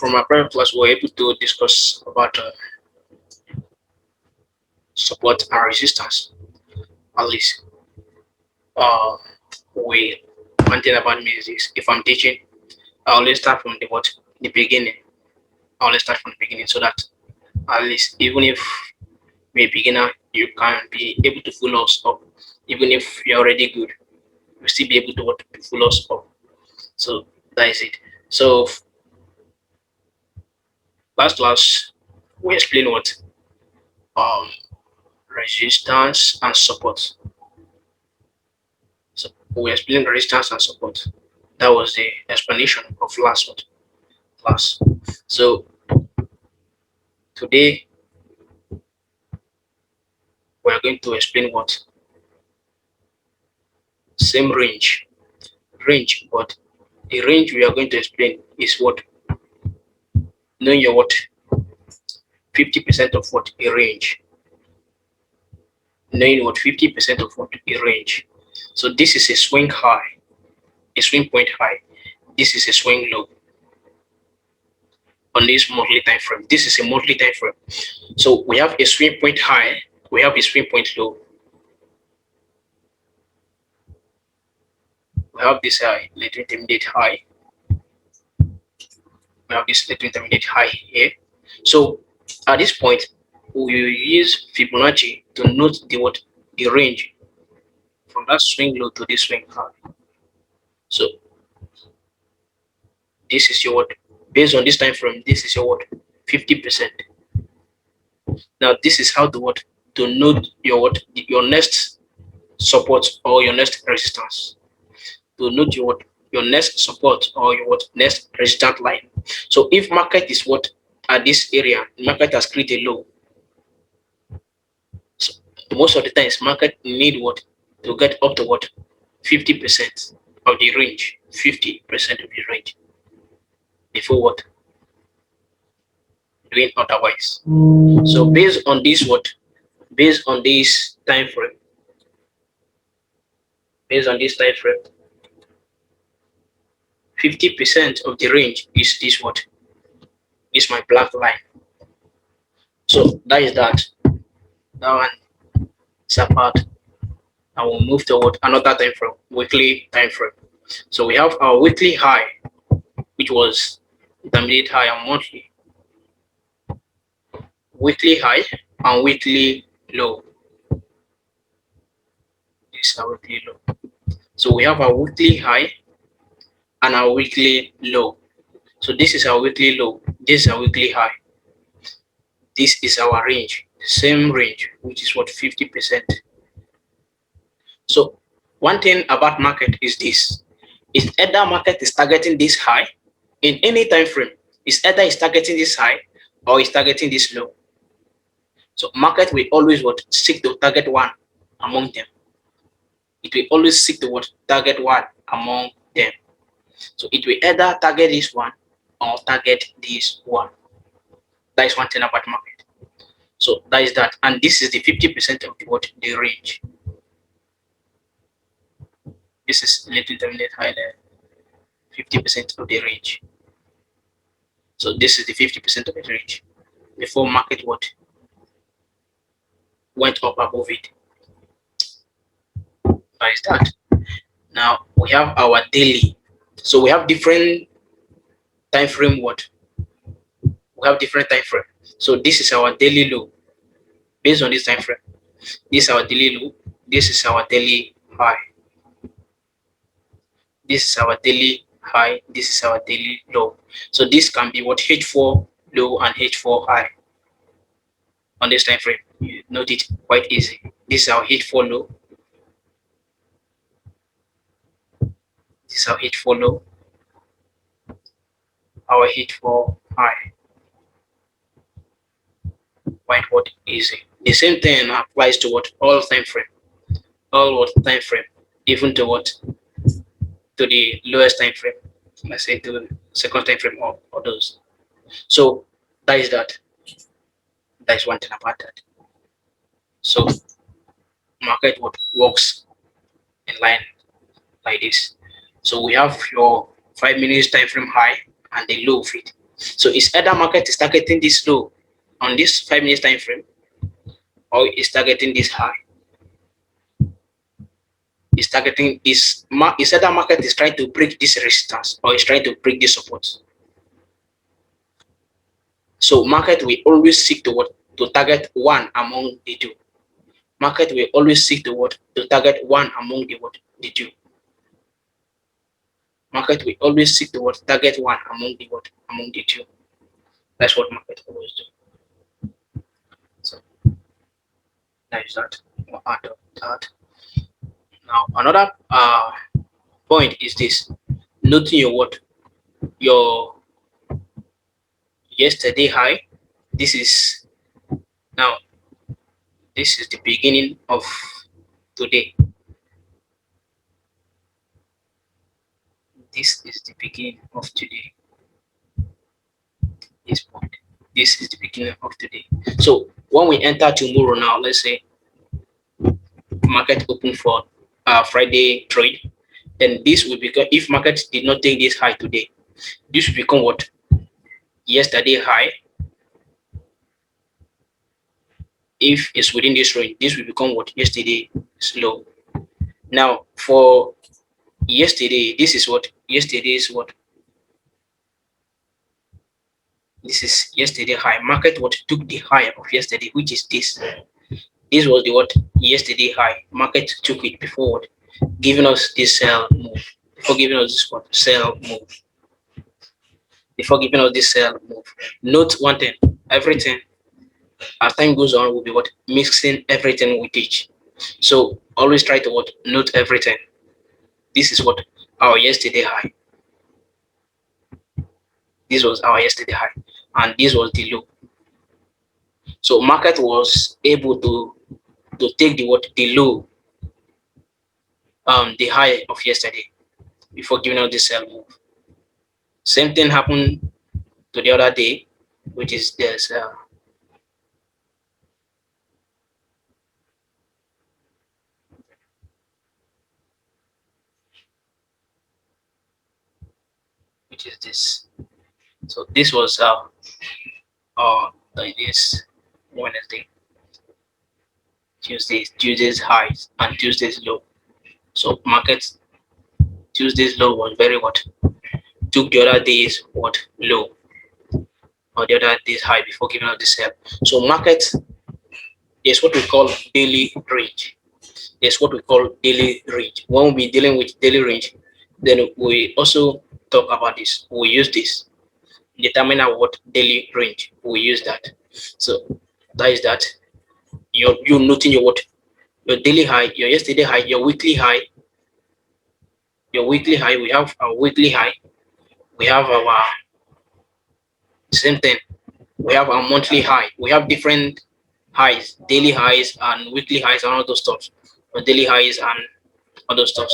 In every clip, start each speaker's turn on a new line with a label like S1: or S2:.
S1: from our previous class, we were able to discuss about support and resistance. At least, we one thing about me is this: if I'm teaching, I always start from the beginning. I always start from the beginning, so that at least even if we're a beginner, you can be able to follow us up. Even if you're already good, you'll still be able to follow us up. So that is it. So last class we explained what um resistance and support. So we explained resistance and support. That was the explanation of last class. So today we are going to explain what same range, but the range we are going to explain is what knowing your what 50% of what a range, knowing what 50% of what a range. So this is a swing high, a swing point high. This is a swing low on this monthly time frame. This is a monthly time frame. So we have a swing point high, we have a swing point low. We have this high, little intermediate high. We have this little intermediate high here. So at this point, we will use Fibonacci to note the range from that swing low to this swing high. So this is your what based on this time frame. This is your what 50%. Now this is how to note your next support or your next resistance. To note your next support or your next resistance line. So if market is at this area, market has created a low. So most of the times market need to get up to 50% of the range, 50% of the range before doing otherwise. So based on this time frame, based on this time frame, 50% of the range is this is my black line. So that is that. Now it's apart. I will move toward another time frame, weekly time frame. So we have our weekly high, which was intermediate high and monthly. Weekly high and weekly low. This is our weekly low. So we have our weekly high and our weekly low. So this is our weekly low. This is our weekly high. This is our range, same range, which is 50%. So one thing about market is this: is either market is targeting this high in any time frame. Is either is targeting this high or is targeting this low. So market will always seek to target one among them. It will always seek to target one among them. So it will either target this one or target this one. That is one thing about market. So that is that, and this is the 50% of the range. This is little intermediate high there. 50% of the range. So this is the 50% of the range before market went up above it. That is that. Now we have our daily. So we have different time frame. We have different time frame. So this is our daily low based on this time frame. This is our daily low. This is our daily high. This is our daily high. This is our daily low. So this can be H4 low and H4 high on this time frame. You note it quite easy. This is our H4 low. This is our H4 low. Our H4 high. Quite easy. The same thing applies to all time frame. All time frame, even to to the lowest time frame. Let's say to the second time frame or those. So that is that. That is one thing about that. So market works in line like this. So we have your 5 minutes time frame high and the low of it. So it's either market is targeting this low on this 5 minutes time frame, or it's targeting this high. It's targeting this. It's either market is trying to break this resistance, or it's trying to break this support. So market will always seek to target one among the two. Market will always seek to target one among the two. Market will always seek to target one among the two. That's what market always do. So that is that. Part of that. Now another point is this: noting your yesterday high. This is now this is the beginning of today. This is the beginning of today. This point. This is the beginning of today. So when we enter tomorrow now, let's say market open for Friday trade, then this will become, if market did not take this high today, this will become what? Yesterday high. If it's within this range, this will become what? Yesterday low. Now for yesterday, this is what? Yesterday is what? This is yesterday high. Market what took the high of yesterday, which is this. This was the what? Yesterday high. Market took it before what? Giving us this sell move. Before giving us this what? Sell move. Before giving us this sell move. Note one thing. Everything as time goes on will be what? Mixing everything with each. So always try to what? Note everything. This is what? Our yesterday high. This was our yesterday high. And this was the low. So market was able to take the what? The low, the high of yesterday before giving out the sell move. Same thing happened to the other day, which is this which is this. So this was this Wednesday, Tuesday's highs and Tuesday's low. So market Tuesday's low was very what? Took the other day's what? Low, or the other day's high before giving out the sell. So market is what we call daily range. Is what we call daily range. When we'll be dealing with daily range, then we also talk about this. We use this. Determine our what? Daily range. We use that. So that is that. You're noting your what? Your daily high, your yesterday high, your weekly high. Your weekly high, we have our weekly high. We have our same thing. We have our monthly high. We have different highs, daily highs and weekly highs and all those stuff. Or daily highs and all those stuff.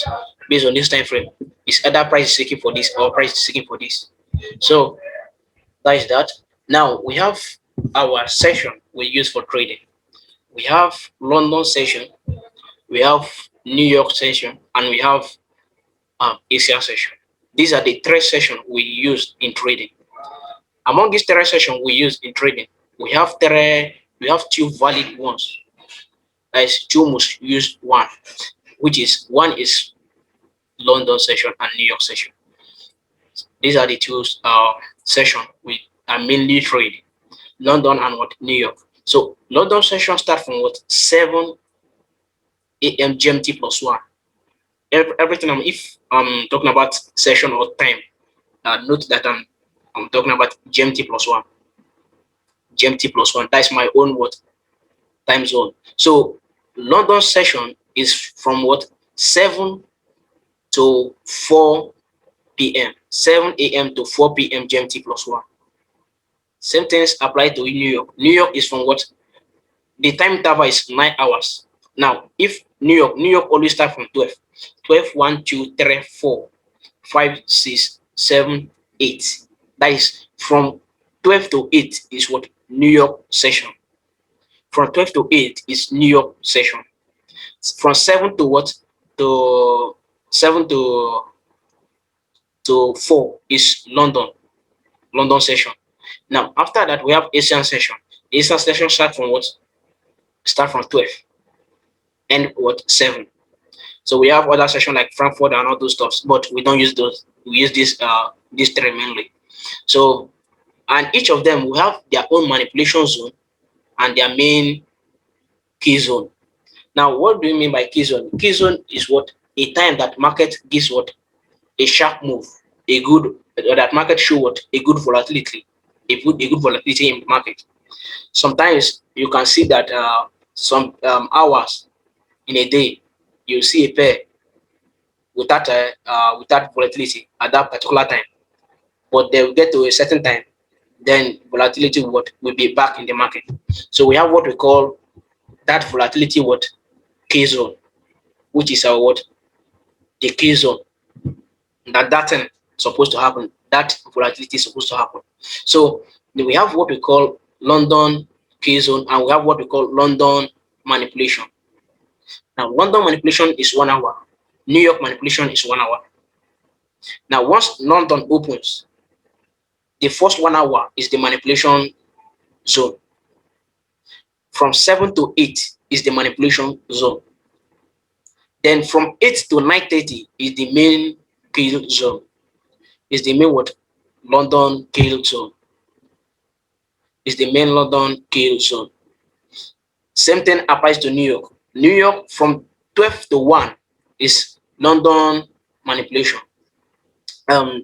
S1: Based on this time frame, it's either price is seeking for this or price is seeking for this. So that is that. Now we have our session we use for trading. We have London session, we have New York session, and we have Asia session. These are the three sessions we use in trading. Among these three sessions we use in trading, we have two valid ones. That is two most used one, which is one is London session and New York session. These are the two sessions we are mainly trading. London and what? New York. So London session start from what? 7 a.m. GMT plus 1. Everything if I'm talking about session or time, note that I'm talking about GMT plus 1. GMT plus 1. That's my own what? Time zone. So London session is from what? 7 to 4 p.m. 7 a.m. to 4 p.m. GMT plus 1. Same things apply to New York. New York is from what? The time interval is 9 hours. Now, if New York always start from 12. 12, 1, 2, 3, 4, 5, 6, 7, 8. That is from 12 to 8 is what? New York session. From 12 to 8 is New York session. From 7 to what? To 7 to 4 is London. London session. Now, after that, we have Asian session. Asian session start from what? Start from 12. End what? 7. So we have other session like Frankfurt and all those stuffs, but we don't use those. We use these 3 mainly. So, and each of them will have their own manipulation zone and their main key zone. Now, what do you mean by key zone? Key zone is what? A time that market gives what? A sharp move, a good, or that market show what? A good volatility, a good volatility in the market. Sometimes you can see that some hours in a day, you see a pair without volatility at that particular time, but they will get to a certain time, then volatility will be back in the market. So we have what we call that volatility what? Key zone, which is our what? The key zone that thing supposed to happen, that volatility is supposed to happen. So we have what we call London key zone, and we have what we call London manipulation. Now, London manipulation is 1 hour. New York manipulation is 1 hour. Now, once London opens, the first 1 hour is the manipulation zone. From 7 to 8 is the manipulation zone. Then from 8 to 9:30 is the main kill zone. Is the main what? London kill zone. Is the main London kill zone. Same thing applies to New York. New York from 12 to 1 is London manipulation.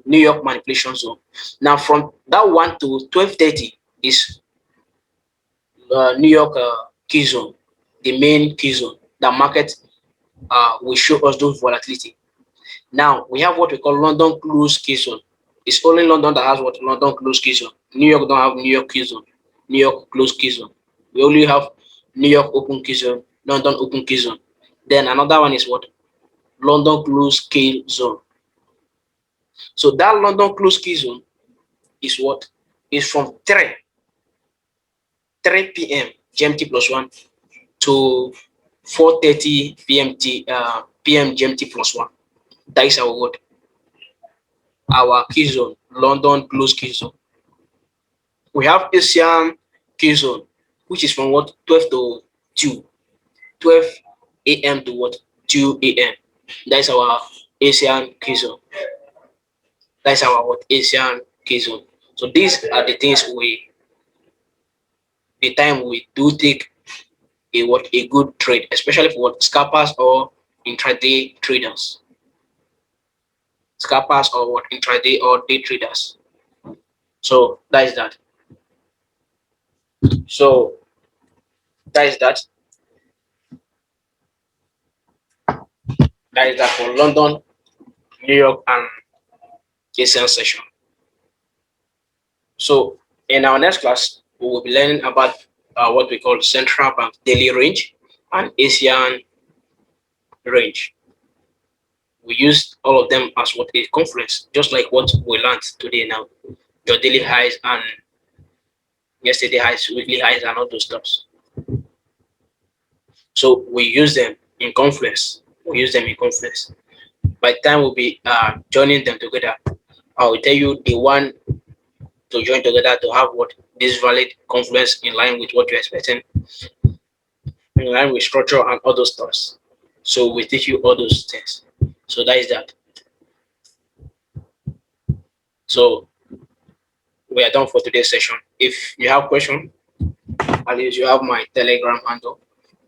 S1: New York manipulation zone. Now from that 1 to 12:30 is New York key zone, the main key zone. The market will show us those volatility. Now we have what we call London close key zone. It's only London that has what? London close key zone. New York don't have New York key zone. New York close key zone. We only have New York open key zone, London open key zone. Then another one is what? London close key zone. So that London close key zone is what? Is from 3 p.m. GMT plus 1 to 4:30 p.m. GMT plus 1. That is our what? Our key zone, London close key zone. We have Asian key zone, which is from what? 12 to 2. 12 a.m. to what? 2 a.m. That is our Asian key zone. That's our what? Asian key zone. So these are the things the time we do take a good trade, especially for what? Scalpers or intraday traders. Scalpers or what? Intraday or day traders. So that is that. So that is that. That is that for London, New York, and Asian session. So in our next class, we will be learning about what we call central bank daily range and Asian range. We use all of them as what a conference, just like what we learned today now. Your daily highs and yesterday highs, weekly highs, and all those stuff. So we use them in conference. We use them in conference. By the time we'll be joining them together, I will tell you the one to join together to have what? This valid conference in line with what you're expecting, in line with structure and all those stuff. So we teach you all those things. So that is that. So we are done for today's session. If you have question, at least you have my Telegram handle.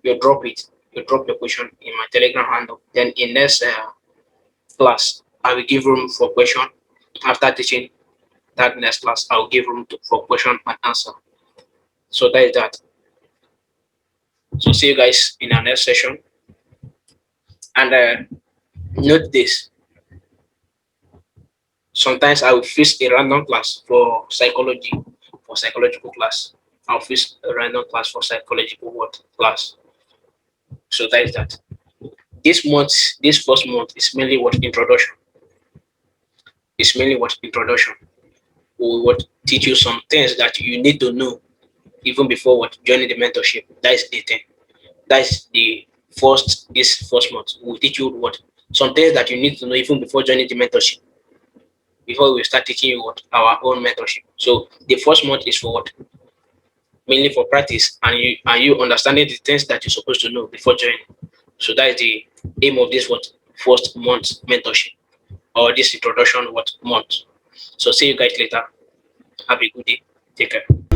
S1: You drop it. You drop your question in my Telegram handle. Then in next class, I will give room for question. After teaching that next class, I will give room for question and answer. So that is that. So see you guys in our next session. And note this. Sometimes I will fix a random class for psychology, for psychological class. I'll fix a random class for psychological class. So that is that. This first month is mainly what? Introduction. It's mainly what? Introduction. We will teach you some things that you need to know even before what? Joining the mentorship. That is the thing. That is this first month. We'll teach you what? Some things that you need to know even before joining the mentorship. before we start teaching you what our own mentorship. So the first month is for what? Mainly for practice and you understanding the things that you're supposed to know before joining. So that is the aim of this what first month mentorship or this introduction what month. So see you guys later. Have a good day. Take care.